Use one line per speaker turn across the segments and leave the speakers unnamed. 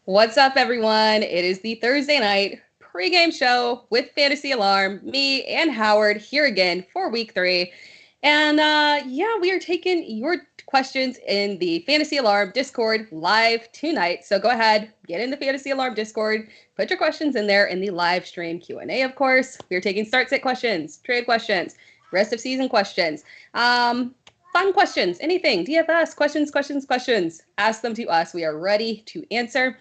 What's up, everyone? It is the Thursday night pregame show with Fantasy Alarm. Me and Howard here again for week 3. And we are taking your questions in the Fantasy Alarm Discord live tonight. So go ahead, get in the Fantasy Alarm Discord, put your questions in there in the live stream Q&A, of course. We are taking start-sit questions, trade questions, rest of season questions. Fun questions, anything, DFS, questions. Ask them to us. We are ready to answer.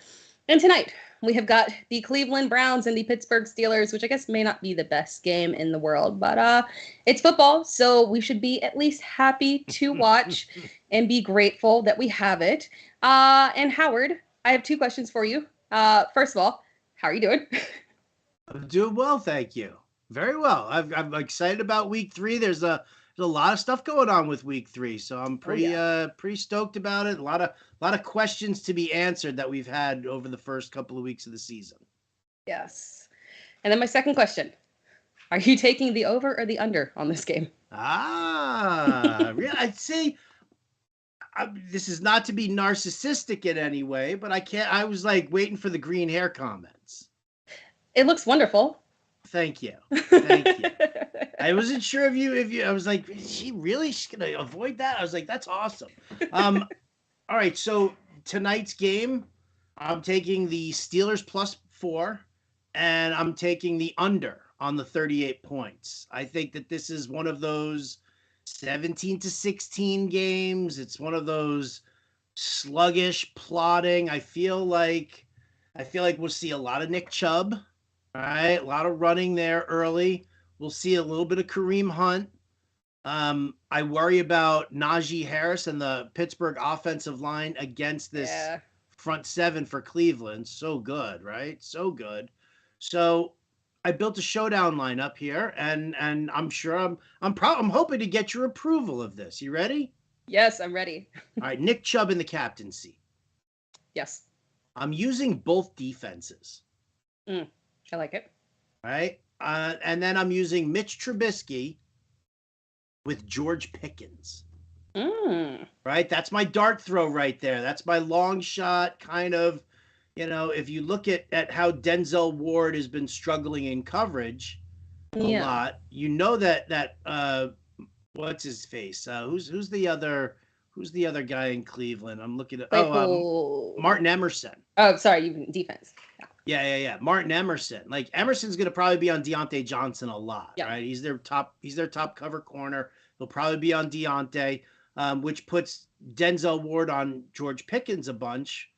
And tonight, we have got the Cleveland Browns and the Pittsburgh Steelers, which I guess may not be the best game in the world, but it's football, so we should be at least happy to watch and be grateful that we have it. And Howard, I have 2 questions for you. First of all, how are you doing?
I'm doing well, thank you. Very well. I'm excited about week 3. There's a lot of stuff going on with week 3, so I'm pretty stoked about it. A lot of questions to be answered that we've had over the first couple of weeks of the season.
Yes. And then my second question: are you taking the over or the under on this game?
Yeah, I'd say this is not to be narcissistic in any way, but I was like waiting for the green hair comments.
It looks wonderful.
Thank you. I wasn't sure if you. I was like, is she's gonna avoid that? I was like, that's awesome. All right, so tonight's game, I'm taking the Steelers +4, and I'm taking the under on the 38 points. I think that this is one of those 17-16 games. It's one of those sluggish, plodding. I feel like we'll see a lot of Nick Chubb. All right, a lot of running there early. We'll see a little bit of Kareem Hunt. I worry about Najee Harris and the Pittsburgh offensive line against this front 7 for Cleveland. So good, right? So good. So I built a showdown lineup here, and I'm sure I'm hoping to get your approval of this. You ready?
Yes, I'm ready.
All right, Nick Chubb in the captaincy.
Yes.
I'm using both defenses.
I like it.
All right. And then I'm using Mitch Trubisky with George Pickens. Right? That's my dart throw right there. That's my long shot kind of, if you look at how Denzel Ward has been struggling in coverage a lot, that what's his face? Who's the other guy in Cleveland? I'm looking at Martin Emerson.
Oh, sorry, defense.
Yeah. Martin Emerson. Like, Emerson's going to probably be on Deontay Johnson a lot, right? He's their top cover corner. He'll probably be on Deontay, which puts Denzel Ward on George Pickens a bunch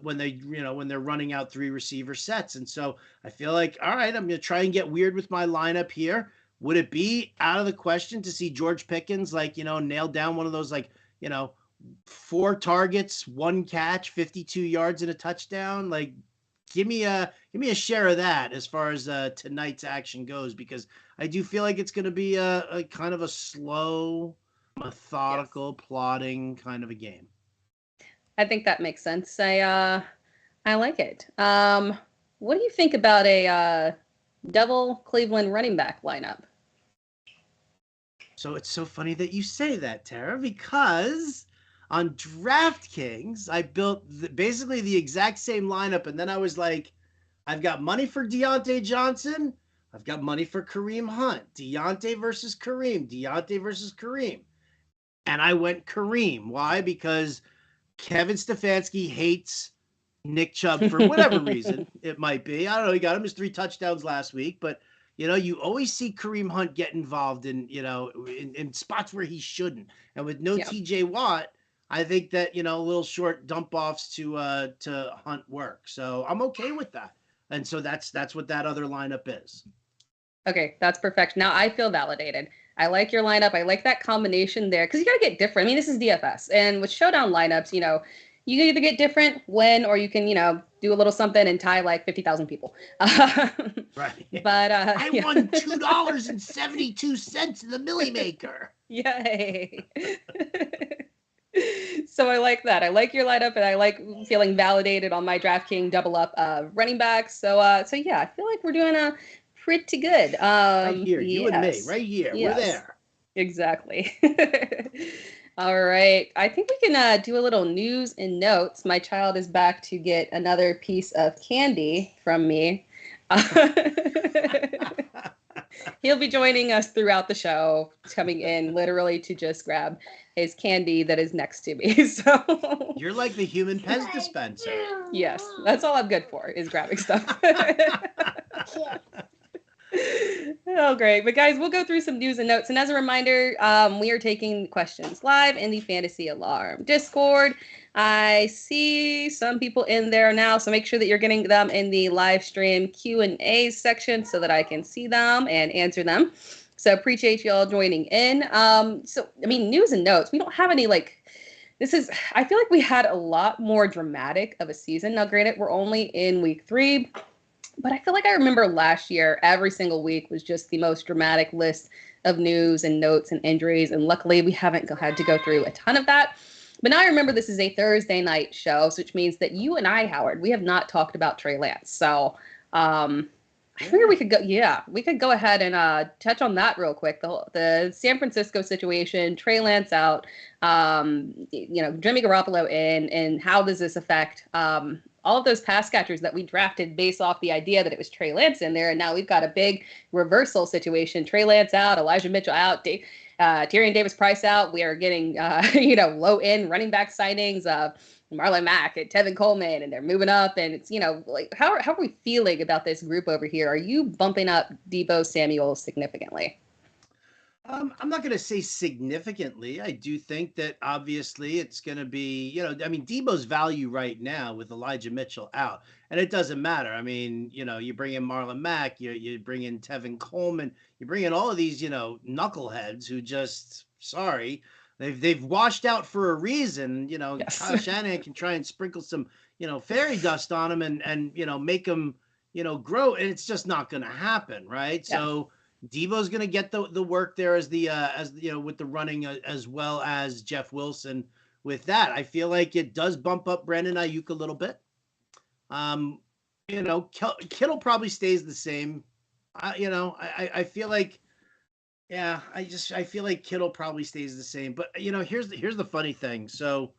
when they're running out 3 receiver sets. And so I feel like, all right, I'm going to try and get weird with my lineup here. Would it be out of the question to see George Pickens, nail down one of those, 4 targets, 1 catch, 52 yards and a touchdown? Like, give me a share of that as far as tonight's action goes, because I do feel like it's going to be a kind of a slow, methodical, plodding kind of a game.
I think that makes sense. I like it. What do you think about a double Cleveland running back lineup?
So it's so funny that you say that, Tara, because on DraftKings, I built basically the exact same lineup, and then I was like, I've got money for Deontay Johnson. I've got money for Kareem Hunt. Deontay versus Kareem. And I went Kareem. Why? Because Kevin Stefanski hates Nick Chubb for whatever reason it might be. I don't know. He got him his 3 touchdowns last week, but you always see Kareem Hunt get involved in spots where he shouldn't. And with no TJ Watt, I think that, little short dump offs to Hunt work. So I'm okay with that. And so that's what that other lineup is.
Okay, that's perfect. Now I feel validated. I like your lineup. I like that combination there, because you got to get different. I mean, this is DFS. And with showdown lineups, you can either get different, win, or you can, do a little something and tie like 50,000 people.
Right.
But
I won $2.72 in the Millie Maker.
Yay. So I like that. I like your lineup, and I like feeling validated on my DraftKings double up running backs. So I feel like we're doing pretty good.
Right here, you and me, right here. Yes. We're there.
Exactly. All right. I think we can do a little news and notes. My child is back to get another piece of candy from me. He'll be joining us throughout the show, coming in literally to just grab his candy that is next to me. So
You're like the human Pez dispenser.
yes, that's all I'm good for is grabbing stuff. Oh, great. But guys, we'll go through some news and notes. And as a reminder, we are taking questions live in the Fantasy Alarm Discord. I see some people in there now, so make sure that you're getting them in the live stream Q&A section so that I can see them and answer them. So appreciate you all joining in. News and notes. We don't have any I feel like we had a lot more dramatic of a season. Now, granted, we're only in week 3. But I feel like I remember last year, every single week was just the most dramatic list of news and notes and injuries. And luckily, we haven't had to go through a ton of that. But now I remember this is a Thursday night show, which means that you and I, Howard, we have not talked about Trey Lance. So I figure we could go ahead and touch on that real quick. The San Francisco situation, Trey Lance out, Jimmy Garoppolo in, and how does this affect all of those pass catchers that we drafted based off the idea that it was Trey Lance in there. And now we've got a big reversal situation. Trey Lance out, Elijah Mitchell out, Tyrion Davis-Price out. We are getting, low-end running back signings of Marlon Mack and Tevin Coleman, and they're moving up. And it's, how are we feeling about this group over here? Are you bumping up Deebo Samuel significantly?
I'm not going to say significantly. I do think that obviously it's going to be, Debo's value right now with Elijah Mitchell out, and it doesn't matter. I mean, you bring in Marlon Mack, you bring in Tevin Coleman, you bring in all of these, knuckleheads who just, sorry, they've washed out for a reason.
Yes.
Kyle Shanahan can try and sprinkle some, fairy dust on them and make them, grow, and it's just not going to happen, right? Yeah. So Deebo's going to get the work there as with the running as well as Jeff Wilson. With that, I feel like it does bump up Brandon Ayuk a little bit. Kittle probably stays the same. I feel like, I feel like Kittle probably stays the same. But here's the funny thing. So,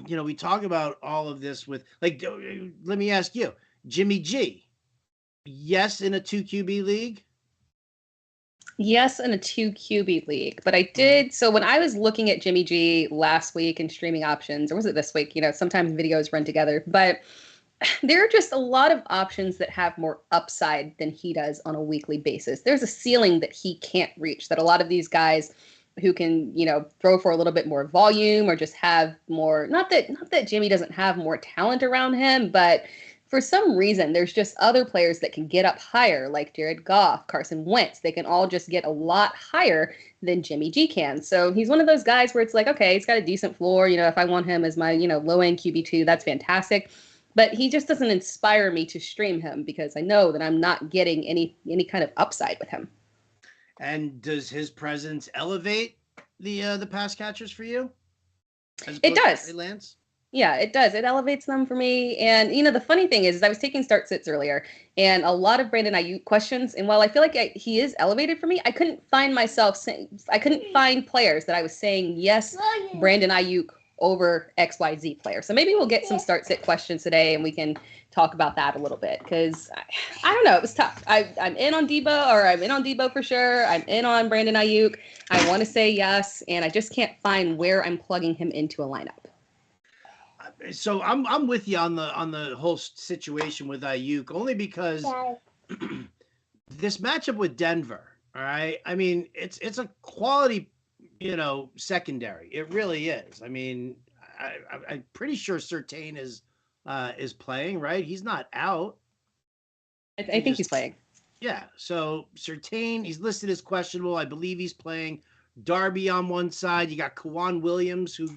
we talk about all of this with let me ask you, Jimmy G. Yes, in a 2 QB league.
Yes, in a 2 QB league, but I did. So when I was looking at Jimmy G last week in streaming options, or was it this week? Sometimes videos run together, but there are just a lot of options that have more upside than he does on a weekly basis. There's a ceiling that he can't reach, that a lot of these guys who can, throw for a little bit more volume or just have more, not that Jimmy doesn't have more talent around him, but for some reason, there's just other players that can get up higher, like Jared Goff, Carson Wentz. They can all just get a lot higher than Jimmy G can. So he's one of those guys where it's like, okay, he's got a decent floor. If I want him as my, low-end QB2, that's fantastic. But he just doesn't inspire me to stream him because I know that I'm not getting any kind of upside with him.
And does his presence elevate the pass catchers for you?
It does.
Lance?
Yeah, it does. It elevates them for me. And, the funny thing is I was taking start sits earlier and a lot of Brandon Ayuk questions. And while I feel like he is elevated for me, I couldn't find players that I was saying, yes, Brandon Ayuk over XYZ player. So maybe we'll get some start sit questions today and we can talk about that a little bit because I don't know. It was tough. I'm in on Deebo for sure. I'm in on Brandon Ayuk. I want to say yes. And I just can't find where I'm plugging him into a lineup.
So I'm with you on the whole situation with Ayuk only because this matchup with Denver. All right, I mean it's a quality secondary. It really is. I mean I'm pretty sure Surtain is playing, right? He's not out.
I think he's playing.
Yeah. So Surtain, he's listed as questionable. I believe he's playing. Darby on one side. You got Kawan Williams who.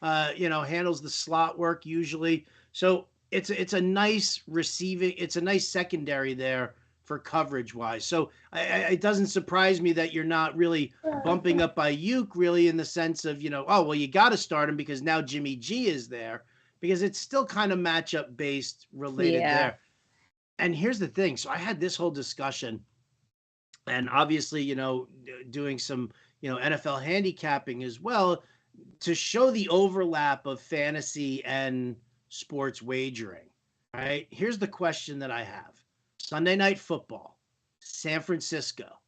Handles the slot work usually. So it's a nice receiving. It's a nice secondary there for coverage wise. So it doesn't surprise me that you're not really bumping up Ayuk really in the sense of, you got to start him because now Jimmy G is there because it's still kind of matchup based related there. And here's the thing. So I had this whole discussion and obviously, doing some, NFL handicapping as well. to show the overlap of fantasy and sports wagering, right? Here's the question that I have. Sunday Night Football, San Francisco,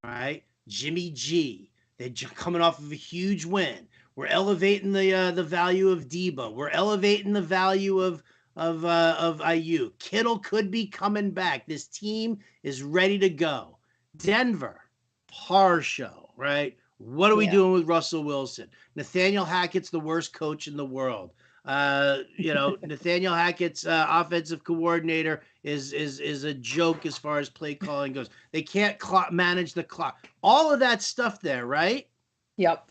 right? Jimmy G, they're coming off of a huge win. We're elevating the value of Debo. We're elevating the value of IU. Kittle could be coming back. This team is ready to go. Denver, horror show, right? What are we doing with Russell Wilson? Nathaniel Hackett's the worst coach in the world. Nathaniel Hackett's offensive coordinator is a joke as far as play calling goes. They can't manage the clock. All of that stuff there, right?
Yep.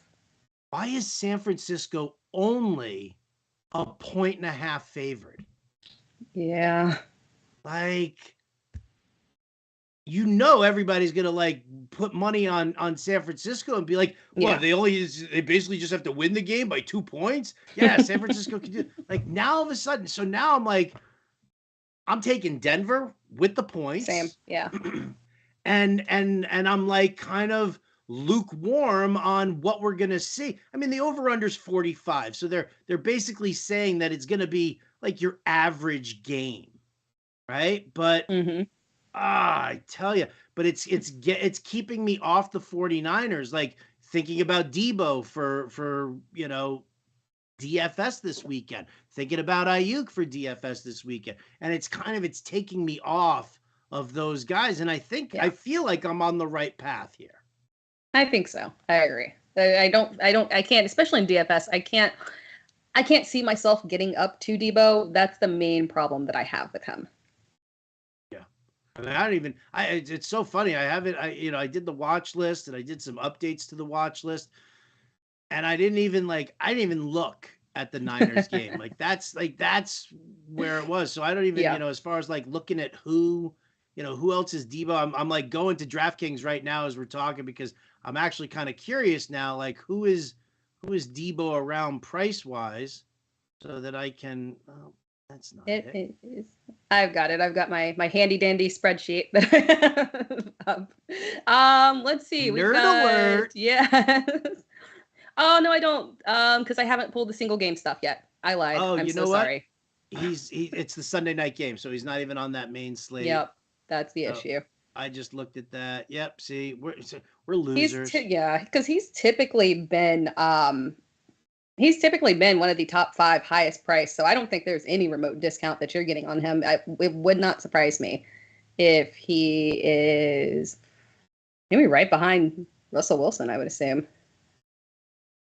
Why is San Francisco only 1.5 favored?
Yeah.
Like, everybody's gonna put money on San Francisco and be like, well, they basically just have to win the game by 2 points. Yeah, San Francisco can do it. Now all of a sudden, so now I'm taking Denver with the points.
Same, yeah.
and I'm kind of lukewarm on what we're gonna see. I mean, the over/under's 45, so they're basically saying that it's gonna be your average game, right? But I tell you, but it's keeping me off the 49ers, thinking about Debo for DFS this weekend, thinking about Ayuk for DFS this weekend. And it's taking me off of those guys. And I feel like I'm on the right path here.
I think so. I agree. I can't, especially in DFS, I can't see myself getting up to Debo. That's the main problem that I have with him.
I mean, it's so funny. I did the watch list and I did some updates to the watch list, and I didn't even look at the Niners game. That's where it was. So I don't even, as far as looking at who else is Debo, I'm going to DraftKings right now as we're talking, because I'm actually kind of curious now, who is Debo around price wise, so that I can, that's not it.
It is. I've got it. I've got my handy dandy spreadsheet. Let's see.
Nerd alert.
Yes. Oh no, I don't. Because I haven't pulled the single game stuff yet. I lied.
Oh,
I'm
you
so
know what?
sorry.
It's the Sunday night game, so he's not even on that main slate.
Yep, that's the issue.
I just looked at that. Yep. See, we're losers.
Because he's typically been one of the top 5 highest priced. So I don't think there's any remote discount that you're getting on him. It would not surprise me if he is maybe right behind Russell Wilson, I would assume.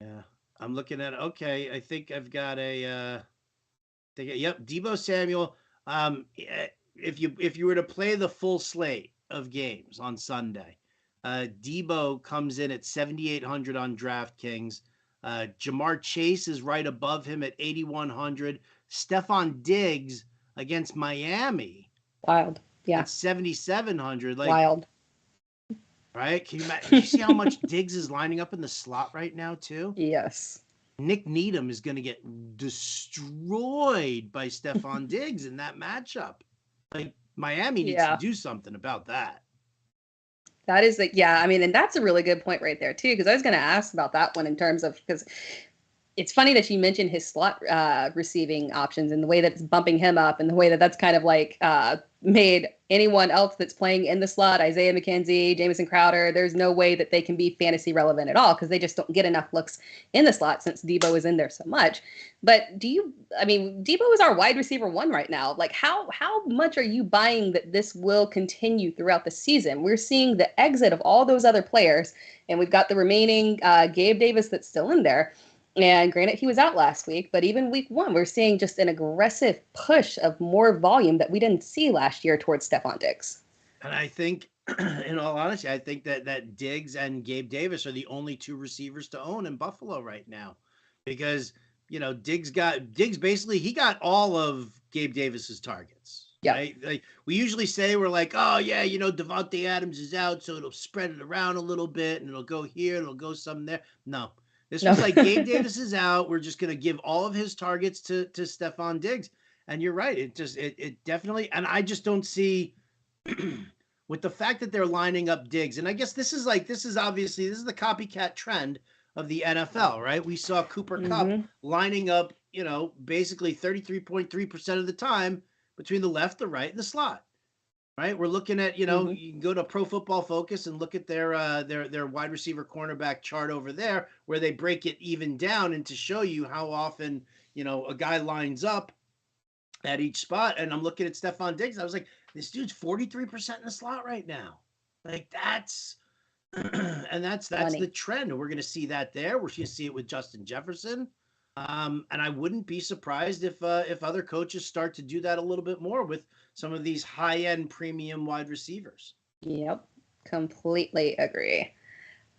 Yeah, I'm looking at it. Okay, I think I've got Debo Samuel. If you were to play the full slate of games on Sunday, Debo comes in at 7,800 on DraftKings. Jamar Chase is right above him at 8,100. Stephon Diggs against Miami.
Wild. Yeah.
At 7,700.
Wild.
Right? Can you see how much Diggs is lining up in the slot right now, too?
Yes.
Nick Needham is going to get destroyed by Stephon Diggs in that matchup. Miami needs to do something about that.
That is and that's a really good point right there too, because I was going to ask about that one in terms of, because it's funny that you mentioned his slot receiving options and the way that it's bumping him up, and the way that that's kind of made anyone else that's playing in the slot, Isaiah McKenzie, Jamison Crowder, there's no way that they can be fantasy relevant at all, because they just don't get enough looks in the slot since Debo is in there so much. But Debo is our wide receiver 1 right now. How much are you buying that this will continue throughout the season? We're seeing the exit of all those other players, and we've got the remaining Gabe Davis that's still in there. And granted, he was out last week, but even week 1, we're seeing just an aggressive push of more volume that we didn't see last year towards Stephon Diggs.
And I think, in all honesty, I think that Diggs and Gabe Davis are the only 2 receivers to own in Buffalo right now, because Diggs basically, he got all of Gabe Davis's targets.
Yeah.
Right? We usually say, we're like, oh yeah, Devontae Adams is out, so it'll spread it around a little bit, and it'll go here, it'll go some there. No. This was Gabe Davis is out. We're just going to give all of his targets to Stephon Diggs. And you're right. It definitely, and I just don't see with the fact that they're lining up Diggs. And I guess this is obviously the copycat trend of the NFL, right? We saw Cooper Kupp lining up, basically 33.3% of the time between the left, the right, and the slot. Right, we're looking at, you can go to Pro Football Focus and look at their wide receiver cornerback chart over there, where they break it even down and to show you how often, a guy lines up at each spot. And I'm looking at Stephon Diggs. I was like, this dude's 43% in the slot right now. Like that's and that's the trend. We're going to see that there. We're going to see it with Justin Jefferson. And I wouldn't be surprised if other coaches start to do that a little bit more with some of these high-end premium wide receivers.
Yep, completely agree.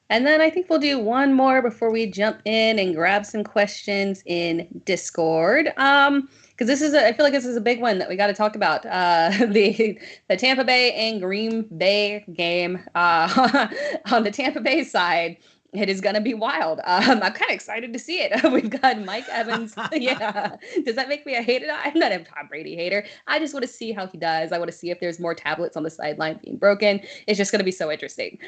And then I think we'll do one more before we jump in and grab some questions in Discord. Because I feel like this is a big one that we got to talk about. The Tampa Bay and Green Bay game. On the Tampa Bay side, it is going to be wild. I'm kind of excited to see it. We've got Mike Evans. Yeah. Does that make me a hater? I'm not a Tom Brady hater. I just want to see how he does. I want to see if there's more tablets on the sideline being broken. It's just going to be so interesting.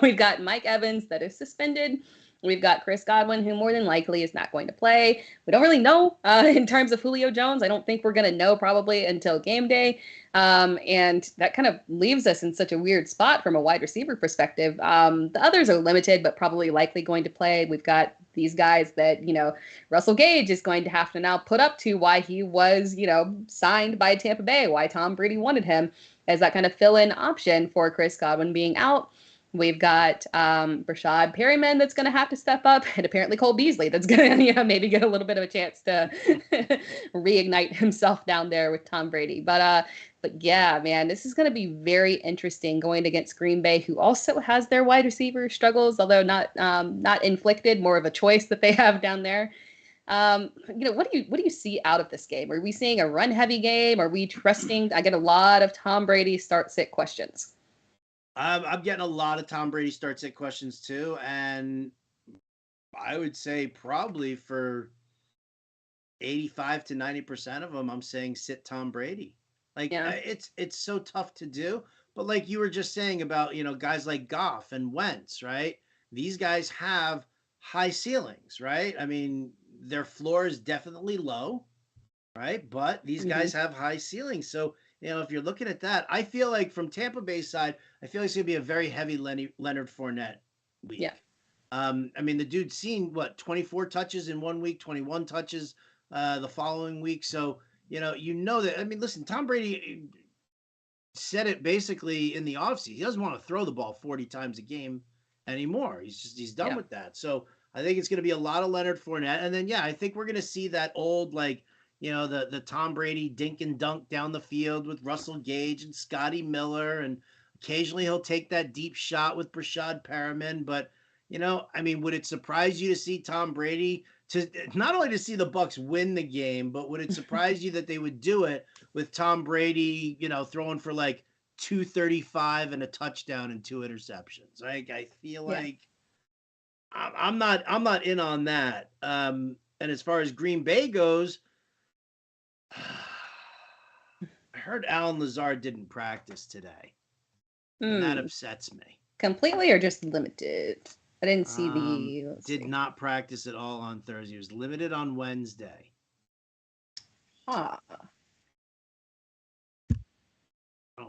We've got Mike Evans that is suspended. We've got Chris Godwin, who more than likely is not going to play. We don't really know in terms of Julio Jones. I don't think we're going to know probably until game day. And that kind of leaves us in such a weird spot from a wide receiver perspective. The others are limited, but probably likely going to play. We've got these guys that, Russell Gage is going to have to now put up to why he was, signed by Tampa Bay, why Tom Brady wanted him as that kind of fill-in option for Chris Godwin being out. We've got Brashad Perryman that's going to have to step up, and apparently Cole Beasley that's going to maybe get a little bit of a chance to reignite himself down there with Tom Brady. But yeah, man, this is going to be very interesting going against Green Bay, who also has their wide receiver struggles, although not inflicted, more of a choice that they have down there. What do you see out of this game? Are we seeing a run-heavy game? Are we trusting? I get a lot of Tom Brady start-sit questions.
I'm getting a lot of Tom Brady start-sit questions too, and I would say probably for 85 to 90% of them, I'm saying sit Tom Brady. It's so tough to do, but like you were just saying about, guys like Goff and Wentz, right? These guys have high ceilings, right? I mean, their floor is definitely low, right? But these guys have high ceilings. So, if you're looking at that, I feel like from Tampa Bay side, I feel like it's going to be a very heavy Leonard Fournette week.
Yeah.
I mean, the dude's seen, 24 touches in 1 week, 21 touches the following week. So, that, I mean, listen, Tom Brady said it basically in the offseason. He doesn't want to throw the ball 40 times a game anymore. He's done with that. So I think it's going to be a lot of Leonard Fournette. And then, I think we're going to see that old, the Tom Brady dink and dunk down the field with Russell Gage and Scotty Miller. And occasionally he'll take that deep shot with Brashad Perriman. But, I mean, would it surprise you to see Tom Brady to not only to see the Bucs win the game, but would it surprise you that they would do it with Tom Brady, throwing for 235 and a touchdown and 2 interceptions? I feel like I'm not in on that. And as far as Green Bay goes, I heard Alan Lazard didn't practice today. And that upsets me.
Completely or just limited? I didn't see
did not practice at all on Thursday. He was limited on Wednesday. Oh,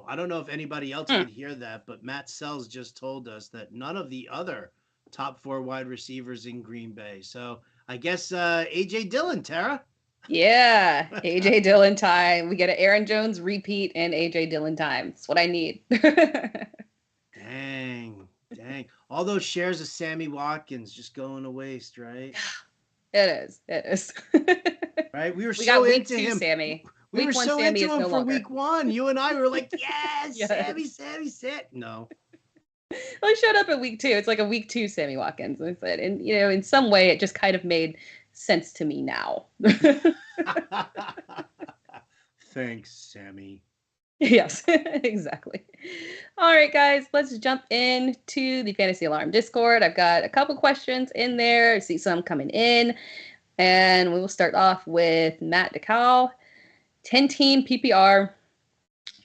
I don't know if anybody else could hear that, but Matt Sells just told us that none of the other top 4 wide receivers in Green Bay. So I guess A.J. Dillon, Tara.
Yeah, A.J. Dillon time. We get an Aaron Jones repeat and A.J. Dillon time. That's what I need.
Dang. All those shares of Sammy Watkins just going to waste, right?
It is.
Right? We so
got
into
week 2,
him.
Sammy.
We were so
Sammy
into him for
longer.
week 1. You and I were like, yes. Sammy, sit. No.
Well, he showed up at week 2. It's like a week 2 Sammy Watkins. I said, and in some way, it just kind of made sense to me now.
Thanks, Sammy.
Yes, exactly. All right, guys, let's jump into the Fantasy Alarm Discord. I've got a couple questions in there. I see some coming in. And we will start off with Matt DeCal. 10-team PPR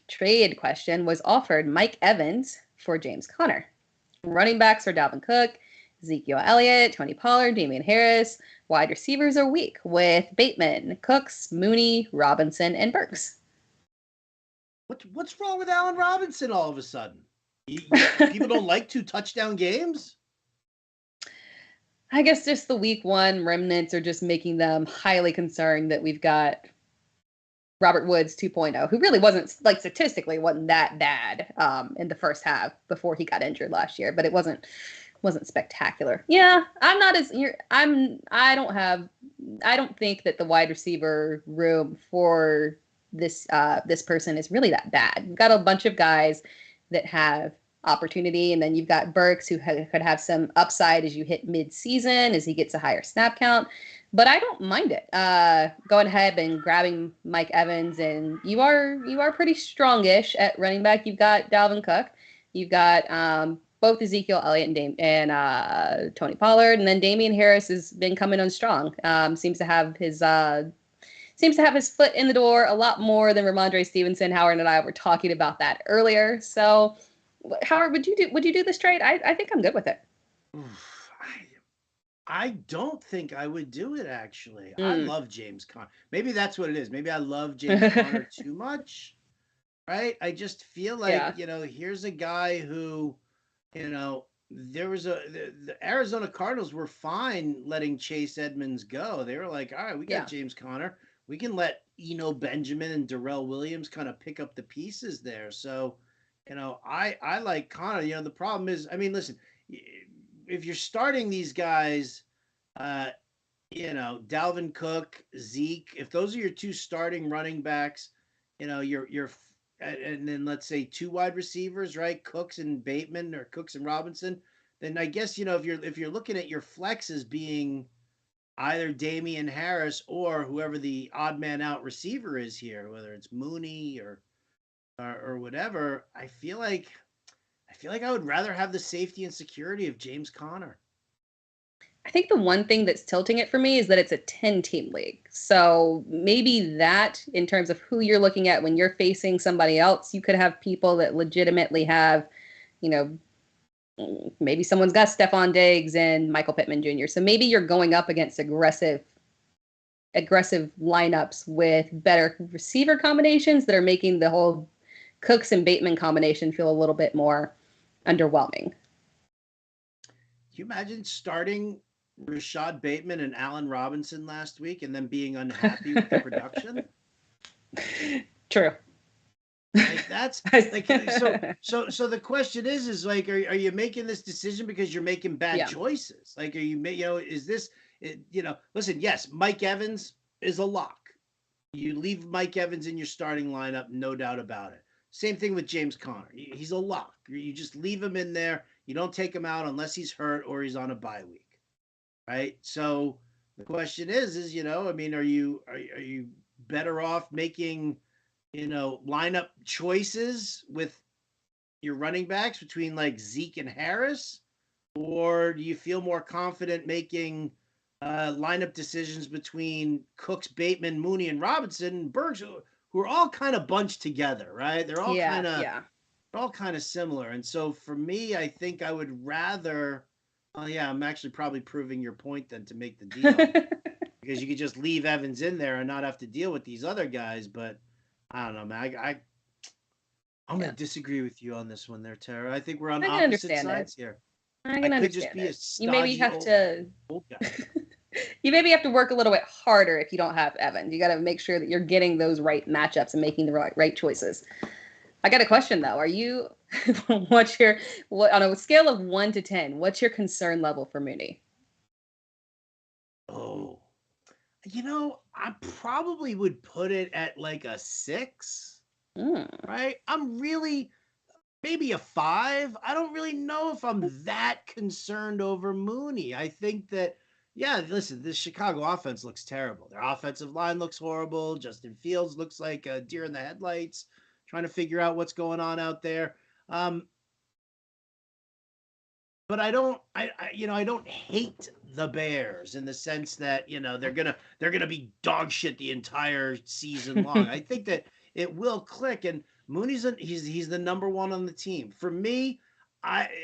trade question was offered Mike Evans for James Conner. Running backs are Dalvin Cook, Ezekiel Elliott, Tony Pollard, Damien Harris. Wide receivers are weak with Bateman, Cooks, Mooney, Robinson, and Burks.
What's wrong with Allen Robinson all of a sudden? People don't like 2 touchdown games?
I guess just the week 1 remnants are just making them highly concerned that we've got Robert Woods 2.0, who really wasn't, like, statistically wasn't that bad in the first half before he got injured last year, but it wasn't spectacular. Yeah, I'm not as I don't think that the wide receiver room for this person is really that bad. We've got a bunch of guys that have opportunity, and then you've got Burks who could have some upside as you hit mid-season as he gets a higher snap count. But I don't mind it. Going ahead and grabbing Mike Evans, and you are pretty strongish at running back. You've got Dalvin Cook, you've got both Ezekiel Elliott and Tony Pollard, and then Damien Harris has been coming on strong. Seems to have his foot in the door a lot more than Ramondre Stevenson. Howard and I were talking about that earlier. So, Howard, would you do this trade? I think I'm good with it.
I don't think I would do it, actually. I love James Conner. Maybe that's what it is. Maybe I love James Conner too much, right? I just feel like, here's a guy who, there was the Arizona Cardinals were fine letting Chase Edmonds go. They were like, all right, we got James Conner. We can let Eno Benjamin and Darrell Williams kind of pick up the pieces there. So, I like Conner. The problem is, listen, if you're starting these guys, Dalvin Cook, Zeke, if those are your 2 starting running backs, you're and then let's say 2 wide receivers, right? Cooks and Bateman or Cooks and Robinson, then I guess, if you're looking at your flexes being either Damien Harris or whoever the odd man out receiver is here, whether it's Mooney or whatever, I feel like I would rather have the safety and security of James Conner.
I think the one thing that's tilting it for me is that it's a 10-team league. So maybe that, in terms of who you're looking at when you're facing somebody else, you could have people that legitimately have, maybe someone's got Stephon Diggs and Michael Pittman Jr. So maybe you're going up against aggressive lineups with better receiver combinations that are making the whole Cooks and Bateman combination feel a little bit more underwhelming.
Can you imagine starting Rashad Bateman and Allen Robinson last week and then being unhappy with the production?
True.
Like, that's like, so the question is like, are you making this decision because you're making bad choices? Like, are you, is this, listen, yes, Mike Evans is a lock. You leave Mike Evans in your starting lineup, no doubt about it. Same thing with James Conner. He's a lock. You just leave him in there. You don't take him out unless he's hurt or he's on a bye week, right? So the question is, are you better off making, lineup choices with your running backs between like Zeke and Harris, or do you feel more confident making lineup decisions between Cooks, Bateman, Mooney, and Robinson and Burks, who are all kind of bunched together, right? They're all kind of similar. And so for me, I think I would rather, I'm actually probably proving your point then to make the deal because you could just leave Evans in there and not have to deal with these other guys. But I don't know, man. I'm going to disagree with you on this one there, Tara. I think we're on opposite sides here.
I can understand
just be
it.
a stodgy
You maybe have to
old guy.
You maybe have to work a little bit harder if you don't have Evans. You got to make sure that you're getting those right matchups and making the right choices. I got a question though. Are you on a scale of 1 to 10, what's your concern level for Mooney?
Oh, I probably would put it at like a 6, right? I'm really maybe a 5. I don't really know if I'm that concerned over Mooney. I think that, listen, this Chicago offense looks terrible. Their offensive line looks horrible. Justin Fields looks like a deer in the headlights, trying to figure out what's going on out there. But I don't hate the Bears in the sense that, they're gonna be dog shit the entire season long. I think that it will click, and Mooney's he's the number 1 on the team. For me,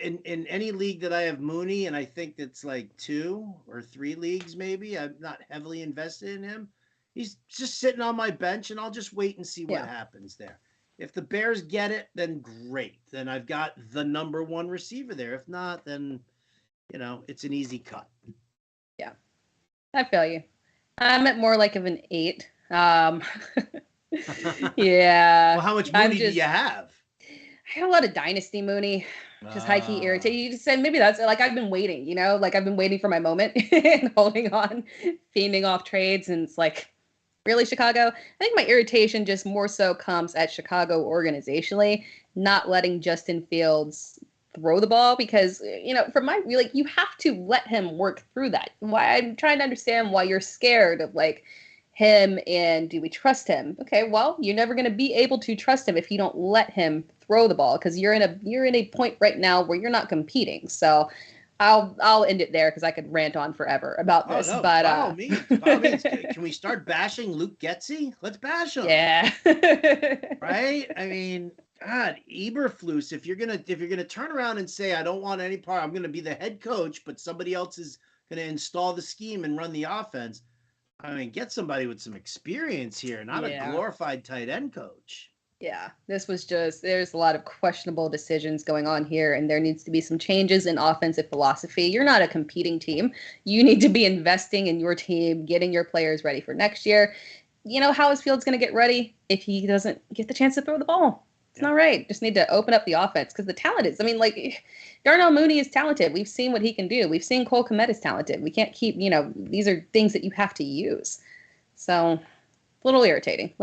in any league that I have Mooney, and I think it's like 2 or 3 leagues maybe, I'm not heavily invested in him. He's just sitting on my bench, and I'll just wait and see what happens there. If the Bears get it, then great. Then I've got the number 1 receiver there. If not, then it's an easy cut.
Yeah, I feel you. I'm at more like of an 8. Yeah.
Well, how much Mooney do you have?
I have a lot of dynasty Mooney. Just high key irritated. You just said maybe that's like I've been waiting, like I've been waiting for my moment and holding on, fiending off trades, and it's like, really, Chicago? I think my irritation just more so comes at Chicago organizationally, not letting Justin Fields throw the ball because, from my you have to let him work through that. Why I'm trying to understand why you're scared of him, and do we trust him? Okay, well, you're never going to be able to trust him if you don't let him throw the ball because you're in a point right now where you're not competing. So I'll end it there because I could rant on forever about this.
No,
but
by all means, can we start bashing Luke Getsy? Let's bash him.
Yeah.
Right? I mean, God, Eberflus, if you're gonna turn around and say I don't want any part, I'm gonna be the head coach, but somebody else is gonna install the scheme and run the offense. I mean, get somebody with some experience here, not a glorified tight end coach.
Yeah, this was there's a lot of questionable decisions going on here, and there needs to be some changes in offensive philosophy. You're not a competing team. You need to be investing in your team, getting your players ready for next year. How is Fields going to get ready if he doesn't get the chance to throw the ball? It's not right. Just need to open up the offense because the talent is, Darnell Mooney is talented. We've seen what he can do. We've seen Cole Kmet is talented. We can't keep, these are things that you have to use. So, a little irritating.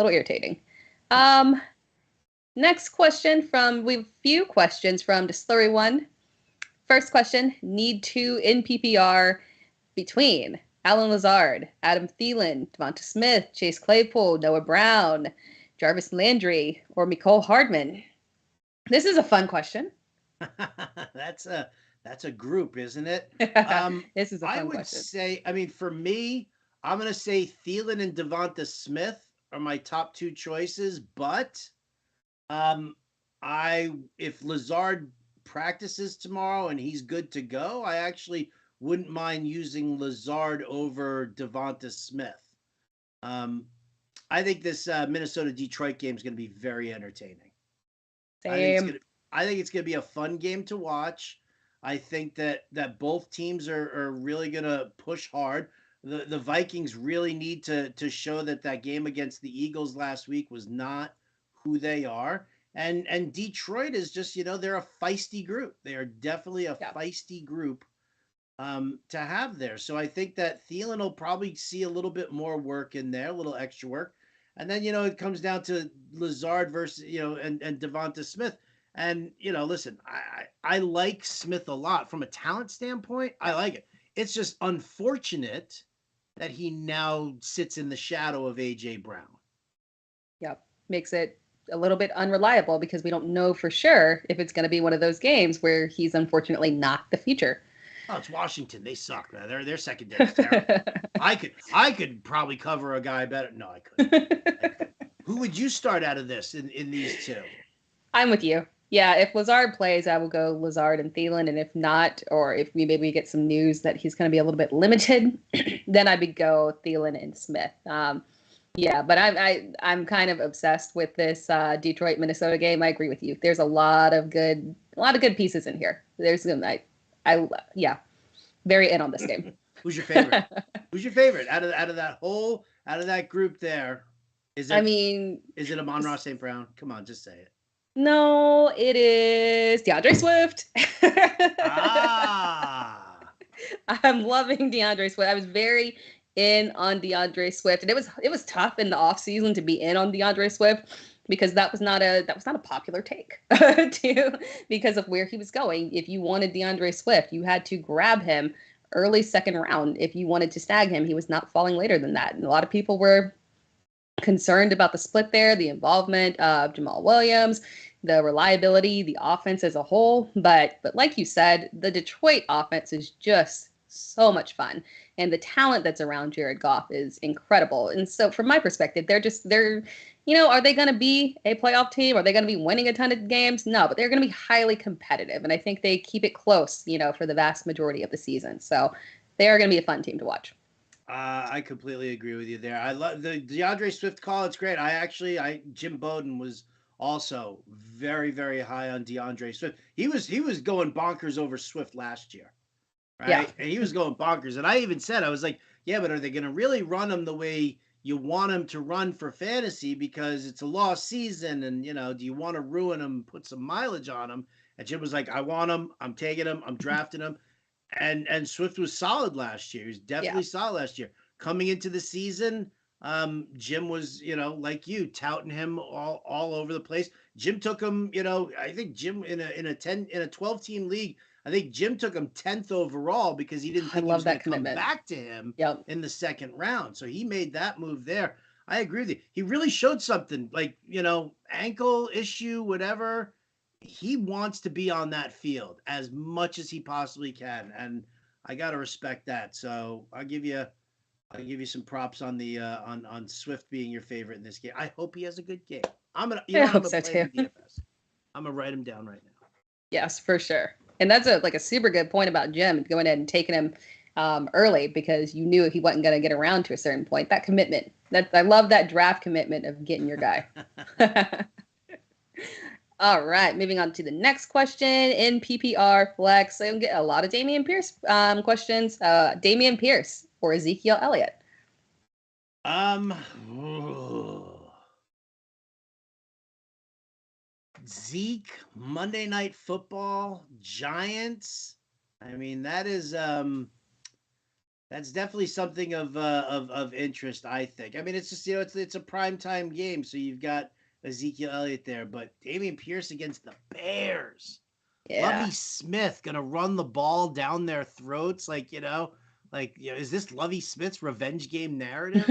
Next question we have a few questions from Distillery One. First question, need 2 in PPR between Allen Lazard, Adam Thielen, Devonta Smith, Chase Claypool, Noah Brown, Jarvis Landry, or Mecole Hardman? This is a fun question.
That's a group, isn't it?
This is a fun question.
I would say, for me, I'm going to say Thielen and Devonta Smith are my top 2 choices, but if Lazard practices tomorrow and he's good to go, I actually wouldn't mind using Lazard over Devonta Smith. I think this Minnesota-Detroit game is going to be very entertaining.
Same.
I think it's going to be a fun game to watch. I think that both teams are really going to push hard. The Vikings really need to show that game against the Eagles last week was not who they are. And Detroit is just, they're a feisty group. They are definitely a feisty group to have there. So I think that Thielen will probably see a little bit more work in there, a little extra work. And then, it comes down to Lazard versus, and Devonta Smith. And, listen, I like Smith a lot from a talent standpoint. I like it. It's just unfortunate that he now sits in the shadow of A.J. Brown.
Yep. Makes it a little bit unreliable because we don't know for sure if it's going to be one of those games where he's unfortunately not the future.
Oh, it's Washington. They suck, man. Their secondary is terrible. I could probably cover a guy better. No, I couldn't. Who would you start out of this in these 2?
I'm with you. Yeah, if Lazard plays, I will go Lazard and Thielen, and if not, or if we maybe get some news that he's going to be a little bit limited, then I would go Thielen and Smith. Yeah, but I'm kind of obsessed with this Detroit Minnesota game. I agree with you. There's a lot of good pieces in here. There's very in on this game.
Who's your favorite? Who's your favorite out of that group there? Is it Amon-Ra St. Brown? Come on, just say it.
No, it is Deandre Swift. I'm loving Deandre Swift. I was very in on Deandre Swift, and it was tough in the offseason to be in on Deandre Swift because that was not a popular take because of where he was going. If you wanted Deandre Swift, you had to grab him early second round. If you wanted to snag him, he was not falling later than that. And a lot of people were concerned about the split there, the involvement of Jamal Williams, the reliability, the offense as a whole. But like you said, the Detroit offense is just so much fun. And the talent that's around Jared Goff is incredible. And so from my perspective, they're are they going to be a playoff team? Are they going to be winning a ton of games? No, but they're going to be highly competitive. And I think they keep it close, for the vast majority of the season. So they are going to be a fun team to watch.
I completely agree with you there. I love the DeAndre Swift call. It's great. Jim Bowden was also very, very high on DeAndre Swift. He was going bonkers over Swift last year, right?
Yeah.
And he was going bonkers. And I even said, I was like, yeah, but are they going to really run him the way you want him to run for fantasy? Because it's a lost season, and do you want to ruin him, put some mileage on him? And Jim was like, I want him. I'm taking him. I'm drafting him. And Swift was solid last year. He was definitely solid last year. Coming into the season, Jim was, like you, touting him all over the place. Jim took him, I think Jim in a 12 team league, I think Jim took him 10th overall because he didn't think he was going to come back to him in the second round. So he made that move there. I agree with you. He really showed something, like, ankle issue, whatever. He wants to be on that field as much as he possibly can, and I got to respect that. So I'll give you some props on the on Swift being your favorite in this game. I hope he has a good game. I'm gonna play him DFS. I'm gonna write him down right now.
Yes, for sure. And that's a super good point about Jim going ahead and taking him early, because you knew he wasn't going to get around to a certain point. That commitment. I love that draft commitment of getting your guy. All right, moving on to the next question in PPR Flex. I'm getting a lot of Damien Pierce questions. Damien Pierce or Ezekiel Elliott?
Zeke, Monday Night Football, Giants. I mean, that is that's definitely something of interest, I think. I mean, it's just it's a primetime game, so you've got Ezekiel Elliott there, but Damien Pierce against the Bears. Yeah. Lovie Smith gonna run the ball down their throats, is this Lovie Smith's revenge game narrative?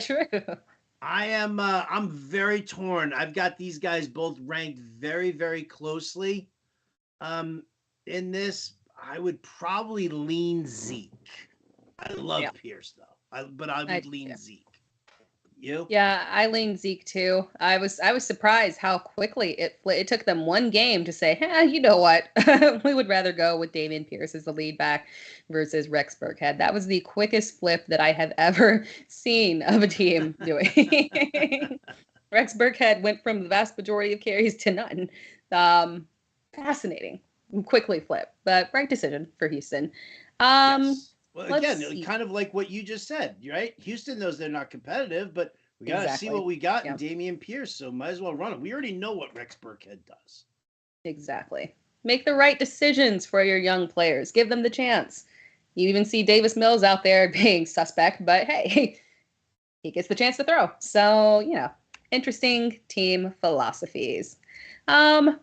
True.
I'm very torn. I've got these guys both ranked very, very closely. In this, I would probably lean Zeke. I love Pierce though, but I would lean Zeke. You?
Yeah, I lean Zeke too. I was surprised how quickly it took them one game to say, you know what? We would rather go with Damien Pierce as the lead back versus Rex Burkhead. That was the quickest flip that I have ever seen of a team doing. Rex Burkhead went from the vast majority of carries to none. Fascinating. Quickly flip, but right decision for Houston.
Yes. Well, again, kind of like what you just said, right? Houston knows they're not competitive, but we got to see what we got in Damien Pierce, so might as well run it. We already know what Rex Burkhead does.
Exactly. Make the right decisions for your young players. Give them the chance. You even see Davis Mills out there being suspect, but hey, he gets the chance to throw. So, interesting team philosophies. All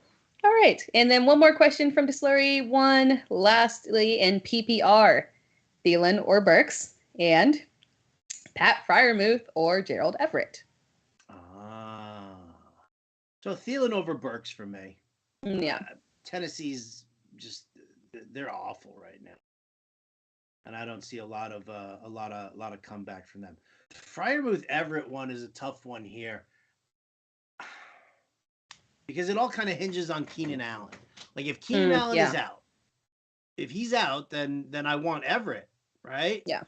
right. And then one more question from Deslurry. One lastly in PPR. Thielen or Burks, and Pat Freiermuth or Gerald Everett.
So Thielen over Burks for me.
Yeah.
Tennessee's just, they're awful right now. And I don't see a lot of comeback from them. Freiermuth Everett one is a tough one here. Because it all kind of hinges on Keenan Allen. Like if Keenan Allen is out, if he's out, then I want Everett. Right?
Yeah.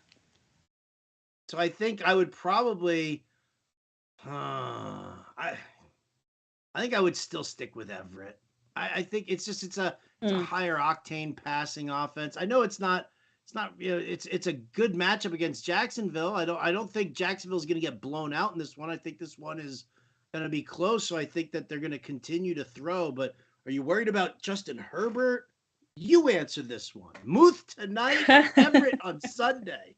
So I think I would probably I think I would still stick with Everett. I think it's a higher octane passing offense. I know it's not it's a good matchup against Jacksonville. I don't think Jacksonville's going to get blown out in this one. I think this one is going to be close, so I think that they're going to continue to throw, but are you worried about Justin Herbert? You answer this one. Muth tonight, Everett on Sunday.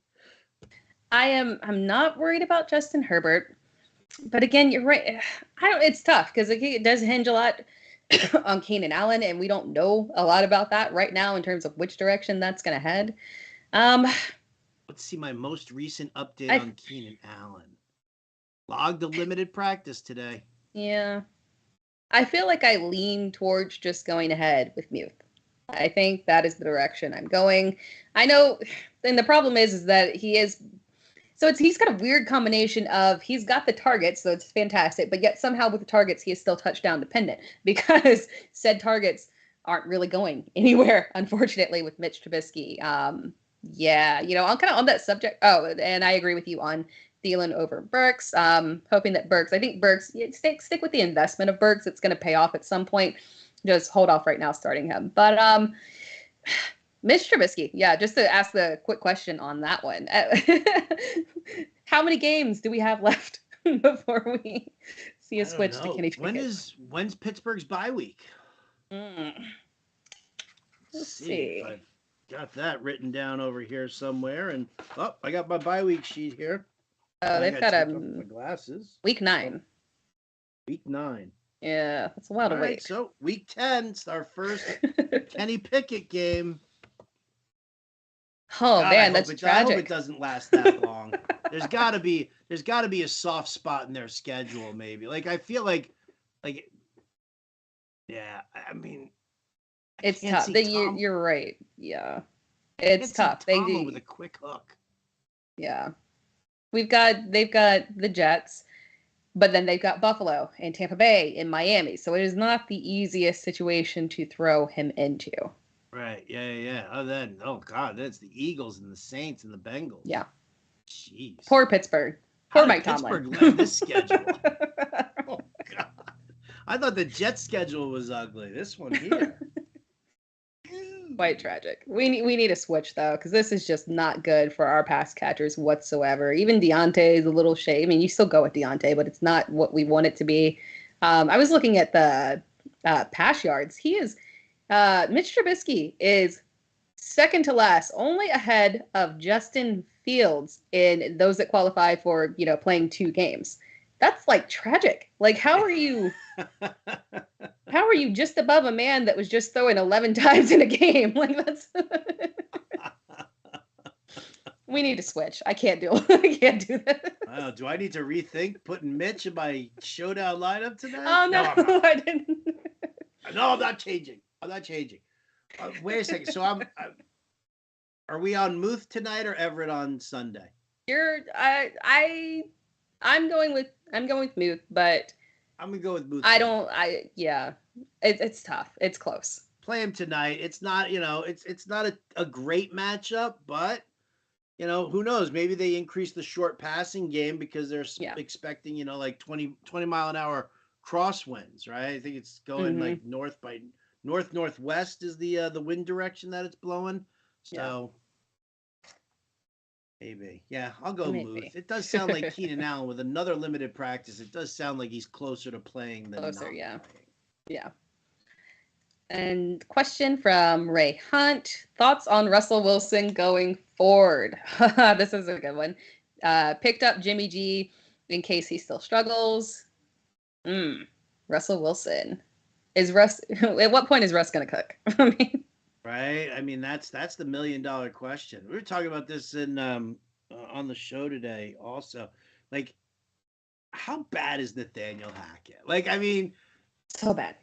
I'm not worried about Justin Herbert, but again, you're right. It's tough because it does hinge a lot on Keenan Allen, and we don't know a lot about that right now in terms of which direction that's going to head.
Let's see my most recent update on Keenan Allen. Logged a limited practice today.
Yeah. I feel like I lean towards just going ahead with Muth. I think that is the direction I'm going. I know, and the problem is that he is So he's got a weird combination of he's got the targets, so it's fantastic, but yet somehow with the targets he is still touchdown dependent because said targets aren't really going anywhere, unfortunately, with Mitch Trubisky. Yeah, I'm kind of on that subject. Oh, and I agree with you on Thielen over Burks. Hoping that I think Burks, stick with the investment of Burks. It's going to pay off at some point. Just hold off right now starting him. But Mitch Trubisky, yeah, just to ask the quick question on that one. How many games do we have left before we see a switch to Kenny Pickett?
When's Pittsburgh's bye week?
Let's see.
If I've got that written down over here somewhere. And I got my bye week sheet here.
Oh, they've got
my glasses.
Week 9.
Week 9.
Yeah, that's a while to wait.
So week 10, it's our first Kenny Pickett game.
Oh man, that's tragic.
I hope it doesn't last that long. There's got to be a soft spot in their schedule, maybe. Like I feel like, yeah. I mean,
it's tough. You're right. Yeah, it's tough.
They do with a quick hook.
Yeah, they've got the Jets, but then they've got Buffalo and Tampa Bay and Miami. So it is not the easiest situation to throw him into.
Right. Yeah. Oh God, that's the Eagles and the Saints and the Bengals.
Yeah.
Jeez.
Poor Pittsburgh. Poor Mike
Tomlin.
Pittsburgh
led this schedule. Oh God. I thought the Jets schedule was ugly. This one here.
Quite tragic. We need a switch though, because this is just not good for our pass catchers whatsoever. Even Deontay is a little shady. I mean, you still go with Deontay, but it's not what we want it to be. I was looking at the pass yards. He is Mitch Trubisky is second to last, only ahead of Justin Fields in those that qualify for, playing 2 games. That's like tragic. Like, how are you just above a man that was just throwing 11 times in a game? Like, that's we need to switch. I can't do that.
Wow, do I need to rethink putting Mitch in my showdown lineup tonight?
Oh no, I didn't.
No, I'm not changing. Wait a second. So are we on Muth tonight or Everett on Sunday?
I'm going with Muth, but
I'm gonna go with Muth.
It's tough. It's close.
Play him tonight. It's not, it's not a great matchup, but who knows? Maybe they increase the short passing game because they're expecting, like 20 mile an hour crosswinds, right? I think it's going like northwest is the wind direction that it's blowing. So maybe. Yeah, I'll go Muth. It does sound like Keenan Allen with another limited practice. It does sound like he's closer to playing than not playing.
Yeah. And question from Ray Hunt. Thoughts on Russell Wilson going forward? This is a good one. Picked up Jimmy G in case he still struggles. Russell Wilson. At what point is Russ going to cook? I mean,
right. I mean, that's the $1 million question. We were talking about this in on the show today also. Like, how bad is Nathaniel Hackett? Like, I mean,
so bad.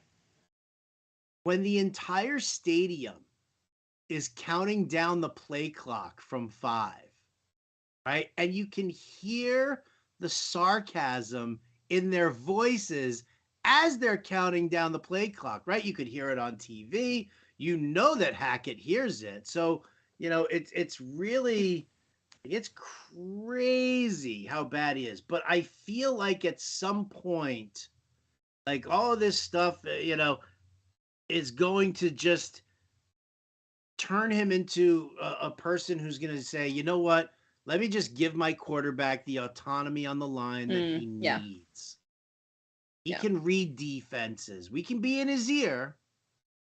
When the entire stadium is counting down the play clock from 5, right? And you can hear the sarcasm in their voices as they're counting down the play clock, right? You could hear it on TV. You know that Hackett hears it. So, it's really, it's crazy how bad he is. But I feel like at some point, like all of this stuff, is going to just turn him into a person who's going to say, you know what? Let me just give my quarterback the autonomy on the line that he needs. He can read defenses. We can be in his ear,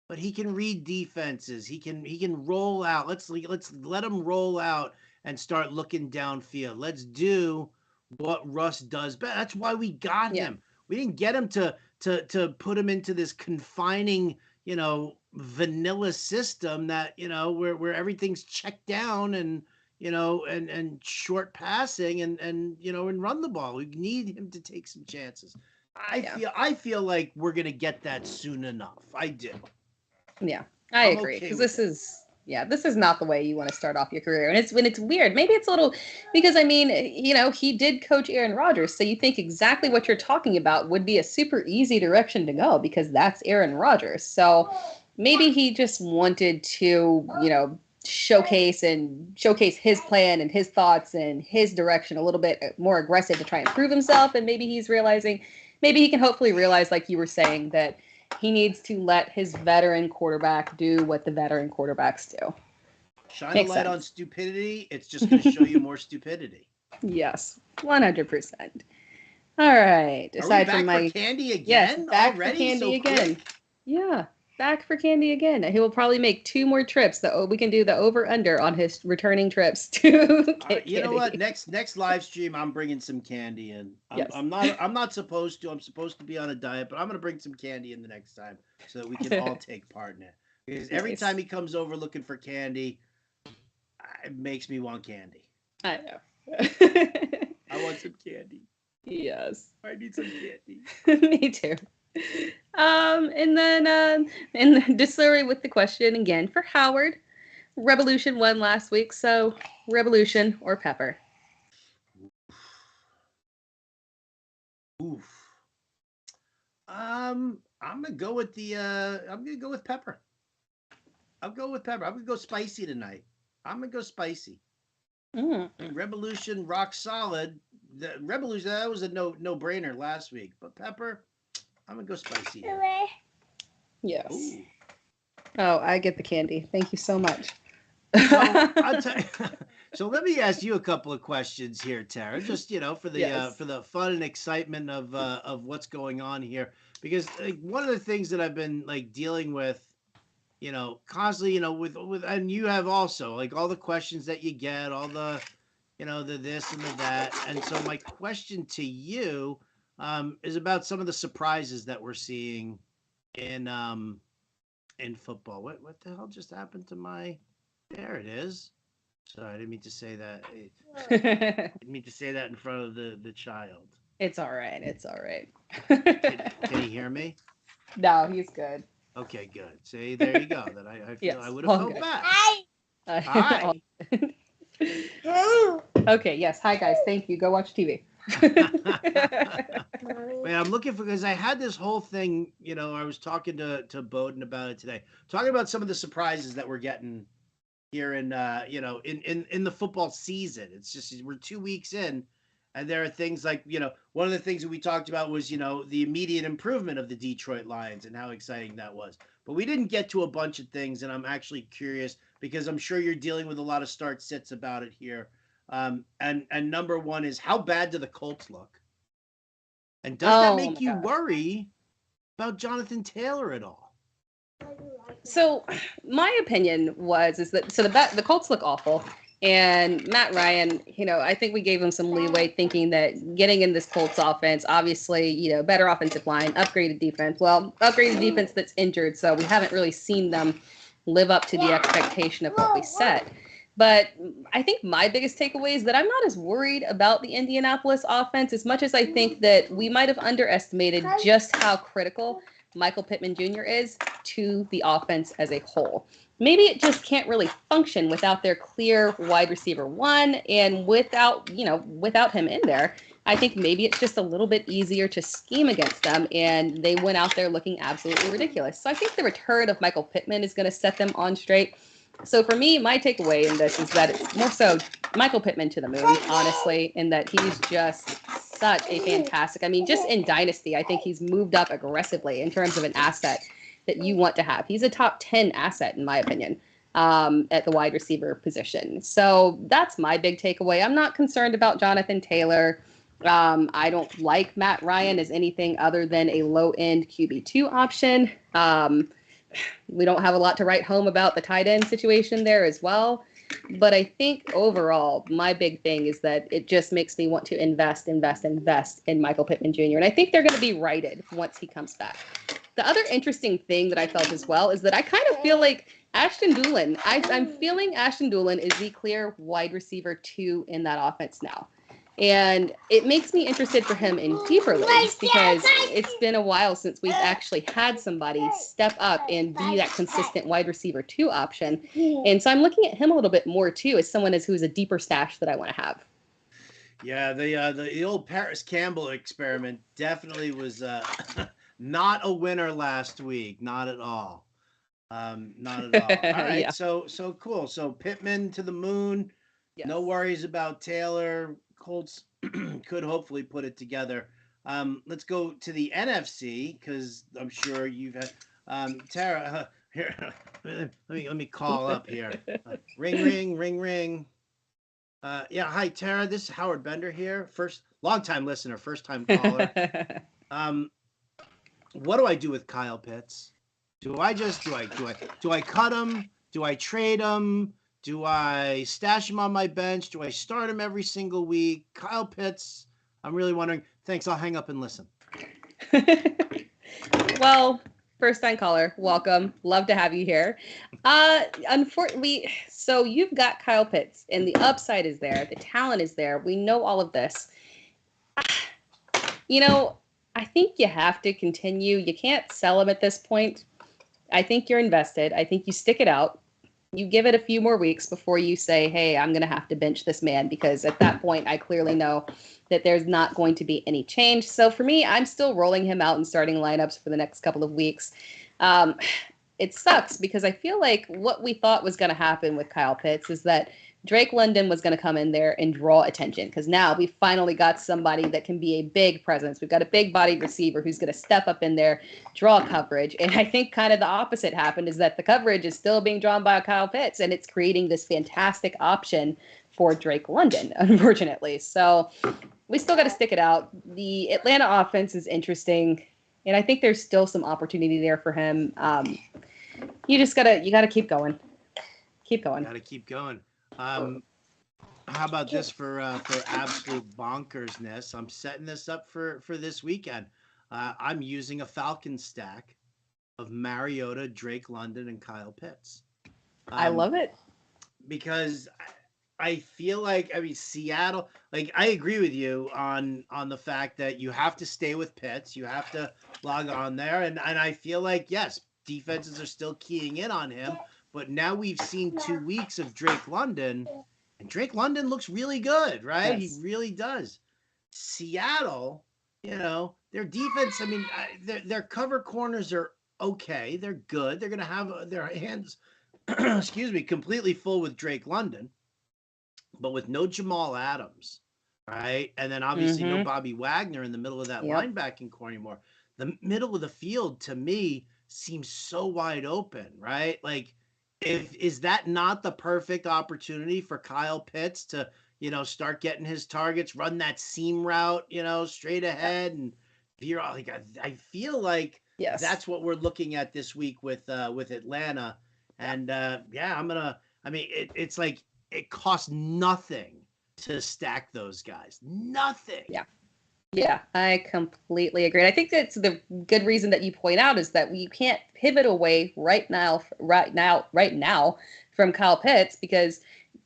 but he can read defenses. He can roll out. Let's let him roll out and start looking downfield. Let's do what Russ does best. That's why we got him. We didn't get him to put him into this confining, vanilla system that, where everything's checked down and, and short passing and run the ball. We need him to take some chances. I feel like we're going to get that soon enough. I do.
Yeah, I agree. Because this is Yeah, this is not the way you want to start off your career. And it's weird. Maybe it's a little because I mean, he did coach Aaron Rodgers, so you think exactly what you're talking about would be a super easy direction to go because that's Aaron Rodgers. So maybe he just wanted to, showcase his plan and his thoughts and his direction a little bit more aggressive to try and prove himself. And maybe he can hopefully realize, like you were saying, that he needs to let his veteran quarterback do what the veteran quarterbacks do.
Shine a light on stupidity. It's just going to show you more stupidity.
Yes, 100%. All right.
Aside from for candy again?
Yes, back
already?
For candy
so
again.
Quick?
Yeah, back for candy again. He will probably make 2 more trips. We can do the over/under on his returning trips to get candy.
You know what? Next live stream, I'm bringing some candy in. I'm not supposed to. I'm supposed to be on a diet, but I'm going to bring some candy in the next time so that we can all take part in it. Because every time he comes over looking for candy, it makes me want candy.
I know.
I want some candy.
Yes.
I need some candy.
Me too. And then distillery with the question again for Howard. Revolution won last week, so Revolution or Pepper?
Oof. I'm gonna go with Pepper. I'll go with Pepper. I'm gonna go spicy tonight. I'm gonna go spicy. Revolution rock solid. The Revolution, that was a no-brainer last week, but Pepper, I'm gonna go spicy here.
Yes. Ooh. Oh, I get the candy. Thank you so much.
So let me ask you a couple of questions here, Tara. Just for the fun and excitement of what's going on here, because one of the things that I've been dealing with, constantly, with and you have also all the questions that you get, all the the this and the that, and so my question to you is about some of the surprises that we're seeing in football. What the hell just happened to my? There it is. Sorry, I didn't mean to say that. I didn't mean to say that in front of the child.
It's all right. It's all right.
Can he hear me?
No, he's good.
Okay, good. See, there you go. That I feel I would have felt bad.
Hi. Okay, yes. Hi, guys. Thank you. Go watch TV.
Man, I'm looking for, because I had this whole thing, I was talking to Bowden about it today, talking about some of the surprises that we're getting here in in the football season. It's just we're 2 weeks in, and there are things like one of the things that we talked about was the immediate improvement of the Detroit Lions and how exciting that was. But we didn't get to a bunch of things, and I'm actually curious because I'm sure you're dealing with a lot of start sits about it here. And number one is, how bad do the Colts look? And does that make you worry about Jonathan Taylor at all?
So my opinion is that the Colts look awful, and Matt Ryan, I think we gave him some leeway thinking that getting in this Colts offense, obviously, better offensive line, upgraded defense. Well, upgraded defense that's injured, so we haven't really seen them live up to the expectation of what we set. But I think my biggest takeaway is that I'm not as worried about the Indianapolis offense as much as I think that we might have underestimated just how critical Michael Pittman Jr. is to the offense as a whole. Maybe it just can't really function without their clear wide receiver one, and without him in there. I think maybe it's just a little bit easier to scheme against them, and they went out there looking absolutely ridiculous. So I think the return of Michael Pittman is going to set them on straight. So for me, my takeaway in this is that it's more so Michael Pittman to the moon, honestly, in that he's just such a fantastic, just in Dynasty, I think he's moved up aggressively in terms of an asset that you want to have. He's a top 10 asset, in my opinion, at the wide receiver position. So that's my big takeaway. I'm not concerned about Jonathan Taylor. I don't like Matt Ryan as anything other than a low-end QB2 option. We don't have a lot to write home about the tight end situation there as well. But I think overall, my big thing is that it just makes me want to invest in Michael Pittman Jr. And I think they're going to be righted once he comes back. The other interesting thing that I felt as well is that I kind of feel like Ashton Doolin, I'm feeling Ashton Doolin is the clear wide receiver 2 in that offense now. And it makes me interested for him in deeper leagues because it's been a while since we've actually had somebody step up and be that consistent wide receiver 2 option. And so I'm looking at him a little bit more too as someone who's a deeper stash that I want to have.
Yeah, the old Paris Campbell experiment definitely was not a winner last week. Not at all. Not at all. All right,
Yeah.
so cool. So Pittman to the moon.
Yes.
No worries about Taylor. Colts could hopefully put it together. Let's go to the NFC because I'm sure you've had Tara. Here, let me call up here. Ring, ring, ring, ring. Yeah, hi Tara. This is Howard Bender here. Long-time listener, first-time caller. What do I do with Kyle Pitts? Do I cut him? Do I trade him? Do I stash him on my bench? Do I start him every single week? Kyle Pitts, I'm really wondering. Thanks, I'll hang up and listen.
Well, first-time caller, welcome. Love to have you here. Unfortunately, so you've got Kyle Pitts, and the upside is there. The talent is there. We know all of this. I think you have to continue. You can't sell him at this point. I think you're invested. I think you stick it out. You give it a few more weeks before you say, hey, I'm going to have to bench this man, because at that point, I clearly know that there's not going to be any change. So for me, I'm still rolling him out in starting lineups for the next couple of weeks. It sucks because I feel like what we thought was going to happen with Kyle Pitts is that Drake London was going to come in there and draw attention, because now we finally got somebody that can be a big presence. We've got a big-bodied receiver who's going to step up in there, draw coverage. And I think kind of the opposite happened, is that the coverage is still being drawn by Kyle Pitts, and it's creating this fantastic option for Drake London, unfortunately. So we still got to stick it out. The Atlanta offense is interesting, and I think there's still some opportunity there for him. You gotta keep going. Keep going.
Gotta keep going. How about this for absolute bonkersness? I'm setting this up for this weekend. I'm using a Falcon stack of Mariota, Drake London, and Kyle Pitts.
I love it.
Because I feel like, Seattle, I agree with you on the fact that you have to stay with Pitts. You have to log on there. And I feel like, yes, defenses are still keying in on him. But now we've seen 2 weeks of Drake London, and Drake London looks really good, right? Yes. He really does. Seattle, their defense, their cover corners are okay. They're good. They're going to have their hands, completely full with Drake London, but with no Jamal Adams, right? And then obviously no Bobby Wagner in the middle of that linebacking core anymore. The middle of the field, to me, seems so wide open, right? Is that not the perfect opportunity for Kyle Pitts to, start getting his targets, run that seam route, straight ahead, and veer off? I feel like that's what we're looking at this week with Atlanta, and it's like it costs nothing to stack those guys, nothing.
Yeah, I completely agree. And I think that's the good reason that you point out, is that we can't pivot away right now from Kyle Pitts, because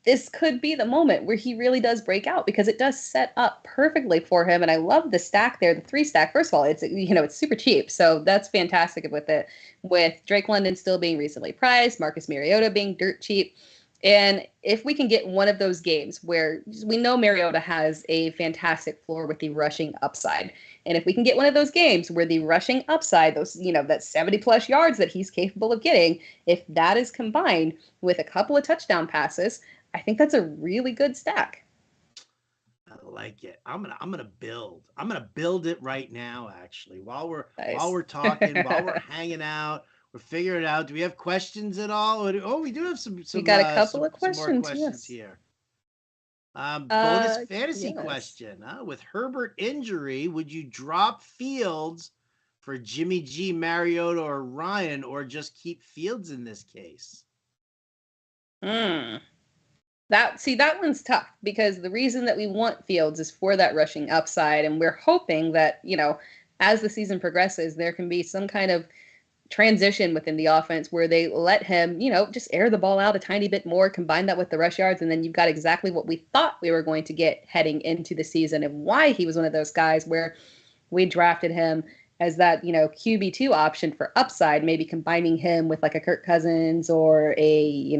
this could be the moment where he really does break out, because it does set up perfectly for him. And I love the stack there, the 3 stack. First of all, it's super cheap. So that's fantastic with it. With Drake London still being reasonably priced, Marcus Mariota being dirt cheap. And if we can get one of those games where we know Mariota has a fantastic floor with the rushing upside, and if we can get one of those games where the rushing upside, those, that 70 plus yards that he's capable of getting, if that is combined with a couple of touchdown passes, I think that's a really good stack.
I like it. I'm gonna build it right now, actually, while we're talking, while we're hanging out. We're figuring it out. Do we have questions at all? We do have some. We
got a couple of questions.
Some more questions here. Bonus fantasy question. With Herbert injury, would you drop Fields for Jimmy G, Mariota, or Ryan, or just keep Fields in this case?
That one's tough, because the reason that we want Fields is for that rushing upside, and we're hoping that, as the season progresses, there can be some kind of transition within the offense where they let him, just air the ball out a tiny bit more, combine that with the rush yards, and then you've got exactly what we thought we were going to get heading into the season, and why he was one of those guys where we drafted him as that, QB2 option for upside, maybe combining him with like a Kirk Cousins or a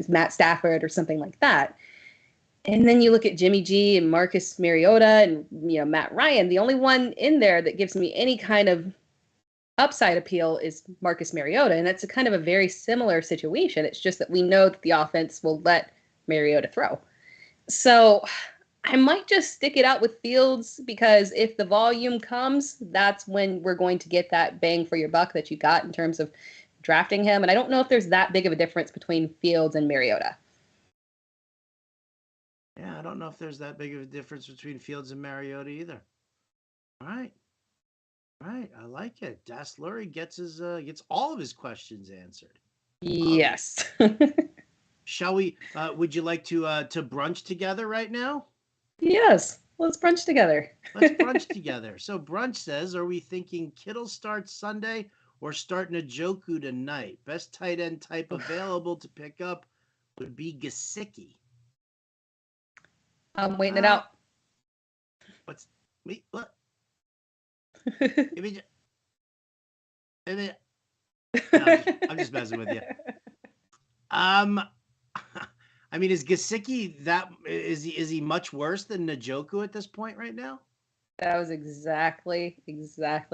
Matt Stafford or something like that. And then you look at Jimmy G and Marcus Mariota and, Matt Ryan. The only one in there that gives me any kind of upside appeal is Marcus Mariota. And that's a kind of a very similar situation. It's just that we know that the offense will let Mariota throw. So I might just stick it out with Fields, because if the volume comes, that's when we're going to get that bang for your buck that you got in terms of drafting him. And I don't know if there's that big of a difference between Fields and Mariota.
Yeah, I don't know if there's that big of a difference between Fields and Mariota either. All right. I like it. Das Lurie gets all of his questions answered.
Yes.
Shall we? Would you like to brunch together right now?
Yes. Let's brunch together.
Let's brunch together. So brunch says, are we thinking Kittle starts Sunday or starting Njoku tonight? Best tight end type available to pick up would be Gesicki.
I'm waiting it out.
What? No, I'm just messing with you. I mean, is Gesicki is he much worse than Njoku at this point right now?
That was exactly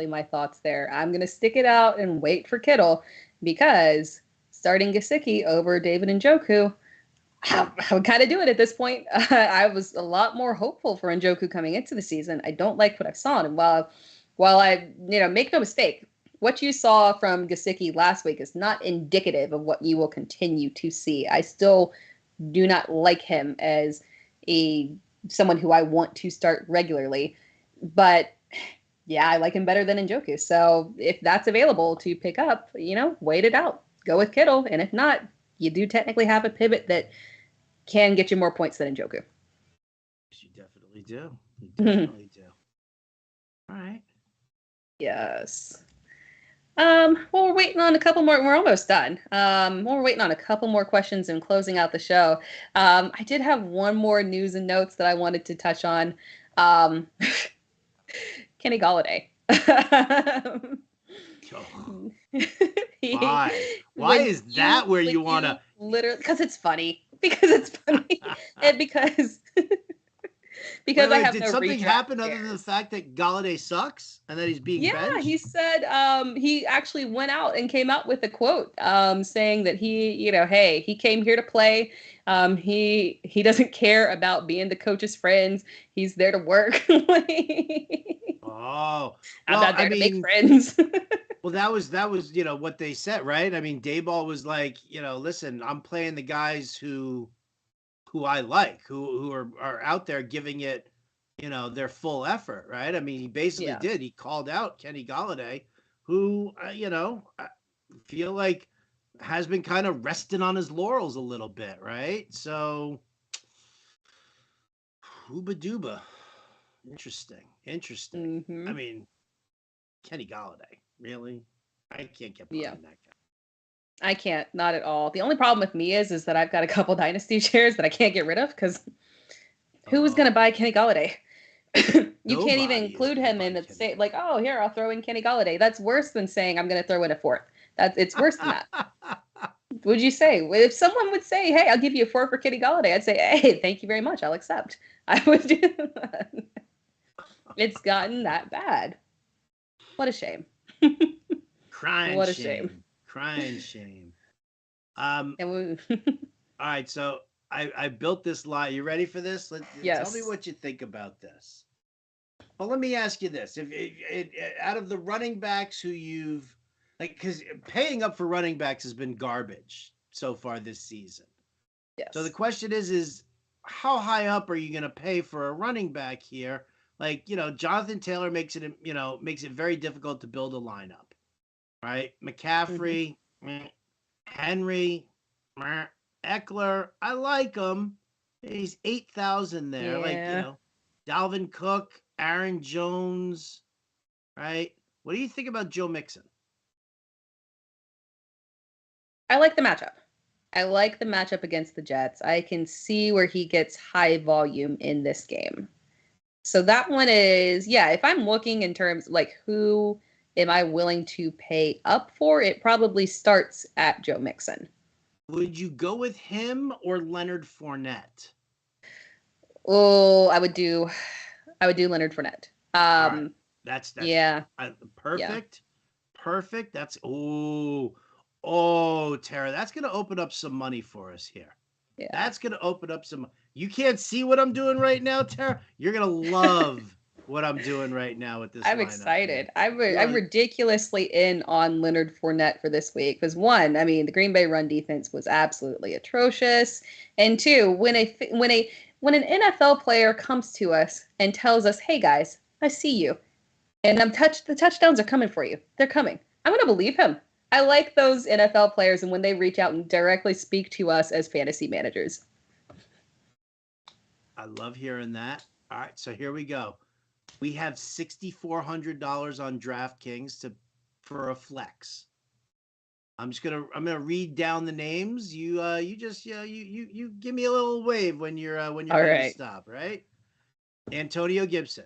my thoughts there. I'm gonna stick it out and wait for Kittle, because starting Gesicki over David Njoku, I would kind of do it at this point. I was a lot more hopeful for Njoku coming into the season. I don't like what I saw in him. While I, make no mistake, what you saw from Gesicki last week is not indicative of what you will continue to see. I still do not like him as someone who I want to start regularly. But yeah, I like him better than Njoku. So if that's available to pick up, wait it out. Go with Kittle. And if not, you do technically have a pivot that can get you more points than Njoku.
You definitely do. You definitely do. All right.
Yes. Well, we're waiting on a couple more. We're almost done. We're waiting on a couple more questions and closing out the show. I did have one more news and notes that I wanted to touch on. Kenny Galaday.
Why is that where you want to?
Literally, because it's funny. And because
Wait,
I have
did
no
something happen
shares.
other than the fact that Galaday sucks and that he's being benched?
Yeah, he said he actually went out and came out with a quote saying that he came here to play. He doesn't care about being the coach's friends. He's there to work. I'm not there to make friends.
Well, that was what they said, right? I mean, Dayball was like, listen, I'm playing the guys who I like, who are out there giving it, their full effort, right? I mean, he basically did. He called out Kenny Galaday, who, I feel like has been kind of resting on his laurels a little bit, right? So, hooba dooba. Interesting.
Mm-hmm.
I mean, Kenny Galaday, really? I can't get behind that guy.
I can't, not at all. The only problem with me is that I've got a couple dynasty shares that I can't get rid of, because who was going to buy Kenny Galladay? You can't even include him in the say like, oh, here, I'll throw in Kenny Galladay. That's worse than saying I'm going to throw in a fourth. It's worse than that. Would you say, if someone would say, hey, I'll give you a fourth for Kenny Galladay, I'd say, hey, thank you very much, I'll accept. I would do that. It's gotten that bad. What a shame.
Crying shame. All right, so I built this line. You ready for this?
Yes.
Tell me what you think about this. Well, let me ask you this: if out of the running backs who you've because paying up for running backs has been garbage so far this season.
Yes.
So the question is how high up are you going to pay for a running back here? Jonathan Taylor makes it very difficult to build a lineup, right? McCaffrey, Henry, Eckler, I like him. He's 8,000 there.
Yeah.
Dalvin Cook, Aaron Jones, right? What do you think about Joe Mixon?
I like the matchup. I like the matchup against the Jets. I can see where he gets high volume in this game. So that one is, yeah, if I'm looking in terms like who am I willing to pay up for, it probably starts at Joe Mixon.
Would you go with him or Leonard Fournette?
Oh, I would do Leonard Fournette.
All right. That's
yeah.
Perfect.
Yeah.
Perfect. That's Tara, that's gonna open up some money for us here.
Yeah.
That's gonna open up some. You can't see what I'm doing right now, Tara. You're gonna love what I'm doing right now with this.
I'm excited. I'm ridiculously in on Leonard Fournette for this week because one, I mean, the Green Bay run defense was absolutely atrocious, and two, when an NFL player comes to us and tells us, "Hey guys, I see you, and the touchdowns are coming for you. They're coming." I'm gonna believe him. I like those NFL players, and when they reach out and directly speak to us as fantasy managers.
I love hearing that. All right, so here we go. We have $6,400 on DraftKings for a flex. I'm gonna read down the names. You give me a little wave when you're ready to stop, right? Antonio Gibson,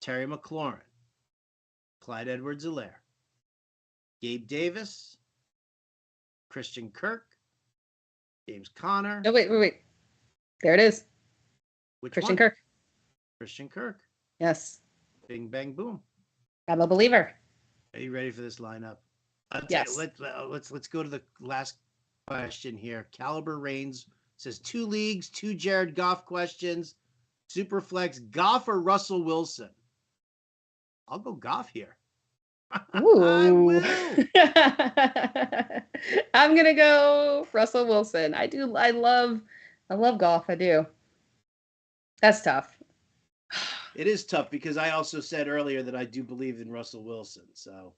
Terry McLaurin, Clyde Edwards-Helaire, Gabe Davis, Christian Kirk, James Conner.
Oh, wait. There it is. Christian Kirk.
Christian Kirk.
Yes.
Bing, bang, boom.
I'm a believer.
Are you ready for this lineup?
Yes.
Let's go to the last question here. Caliber Reigns says 2 leagues, 2 Jared Goff questions. Superflex, Goff or Russell Wilson? I'll go Goff here.
Ooh.
I will.
I'm gonna go Russell Wilson. I love Goff. I do. That's tough.
It is tough because I also said earlier that I do believe in Russell Wilson. So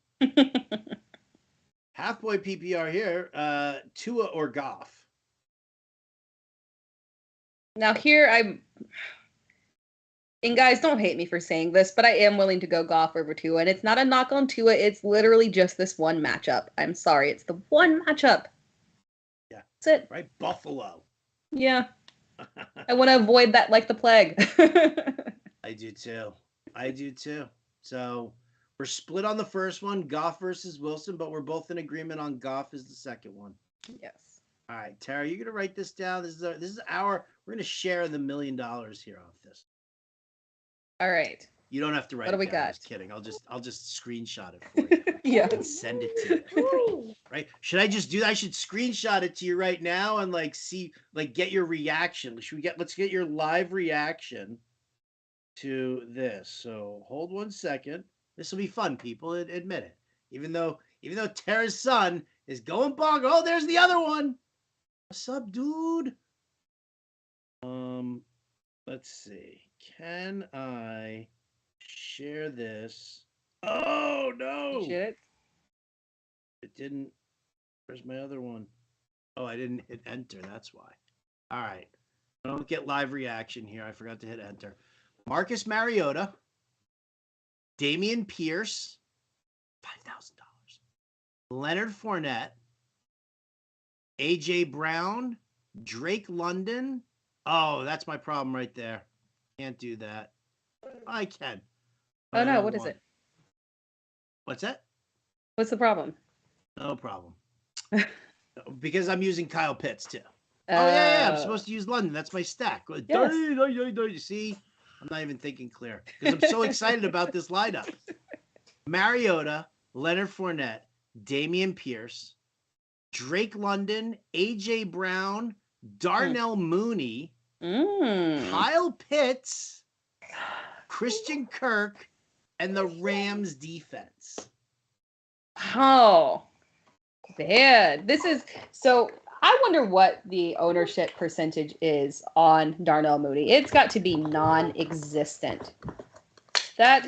half-point PPR here. Tua or Goff?
Now here and guys, don't hate me for saying this, but I am willing to go Goff over Tua. And it's not a knock on Tua. It's literally just this one matchup. I'm sorry. It's the one matchup.
Yeah.
That's it.
Right? Buffalo.
Yeah. I want to avoid that like the plague.
I do too. So we're split on the first one, Goff versus Wilson, but we're both in agreement on Goff as the second one.
Yes.
All right, Tara, you're gonna write this down. This is our. We're gonna share the $1 million here off this.
All right.
You don't have to write.
What do we
it down.
got?
Just kidding. I'll just screenshot it for you.
Yeah.
And send it to you. Right? Should I just do that? I should screenshot it to you right now and get your reaction. Let's get your live reaction to this. So hold 1 second. This will be fun, people. Admit it. Even though Tara's son is going bonk. Oh, there's the other one. What's up, dude? Let's see. Can I share this? Oh no!
Shit.
It didn't. Where's my other one? Oh, I didn't hit enter. That's why. All right. I don't get live reaction here. I forgot to hit enter. Marcus Mariota, Damien Pierce, $5,000. Leonard Fournette, AJ Brown, Drake London. Oh, that's my problem right there. Can't do that. I can.
Oh no, what is it?
What's that?
What's the problem?
No problem. Because I'm using Kyle Pitts too. Oh yeah, I'm supposed to use London. That's my stack.
Yes.
See, I'm not even thinking clear because I'm so excited about this lineup. Mariota, Leonard Fournette, Damien Pierce, Drake London, AJ Brown, Darnell Mooney, Kyle Pitts, Christian Kirk, and the Rams defense.
Oh, man. This is so. I wonder what the ownership percentage is on Darnell Mooney. It's got to be non-existent. I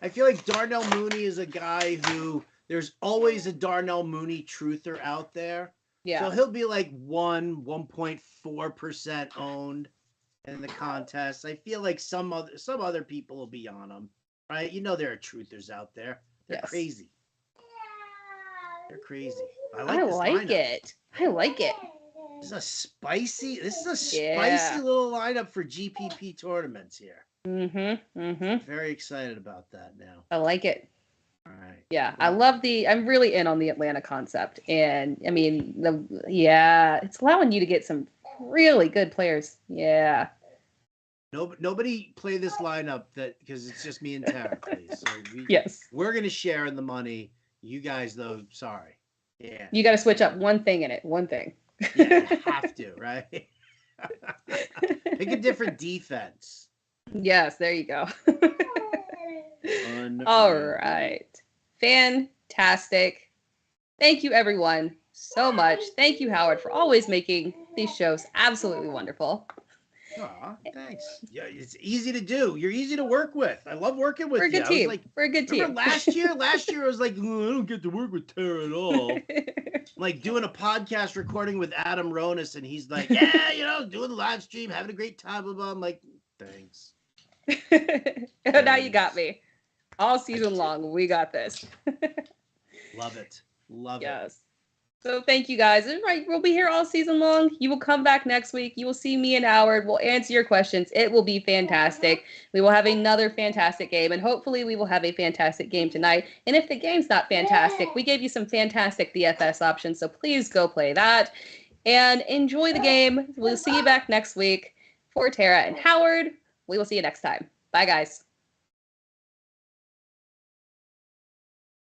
feel like Darnell Mooney is a guy who there's always a Darnell Mooney truther out there. Yeah.
So he'll be like 1.4% owned in the contest. I feel like some other people will be on him, right? You know there are truthers out there. They're crazy. They're crazy. I
I
like this
like
lineup.
it. I like it.
This is a spicy
Yeah.
little lineup for GPP tournaments here.
Mm-hmm.
Very excited about that now.
I like it.
All right.
Yeah,
Well,
I'm really in on the Atlanta concept. And I mean, it's allowing you to get some really good players. Yeah.
nobody play this lineup because it's just me and Tara, please. So
Yes.
we're gonna share in the money. You guys, though, sorry. Yeah.
You got to switch up one thing in it. One thing.
Yeah, you have to, right? Pick a different defense.
Yes, there you go.
Unreal.
All right. Fantastic. Thank you, everyone, so much. Thank you, Howard, for always making these shows absolutely wonderful.
Aw, thanks. Yeah, it's easy to do. You're easy to work with. I love working with
We're a
you.
good team.
I was like,
We're a good team.
remember last year? Last year I was like, oh, I don't get to work with Tara at all. Like doing a podcast recording with Adam Ronis, and he's like, yeah, doing the live stream, having a great time, blah, blah. I'm like, thanks.
Now you got me. All season long, we got this.
Love it. Love it.
Yes. So thank you guys. And right, we'll be here all season long. You will come back next week. You will see me and Howard. We'll answer your questions. It will be fantastic. We will have another fantastic game, and hopefully we will have a fantastic game tonight. And if the game's not fantastic, we gave you some fantastic DFS options, so please go play that. And enjoy the game. We'll see you back next week. For Tara and Howard, we will see you next time. Bye, guys.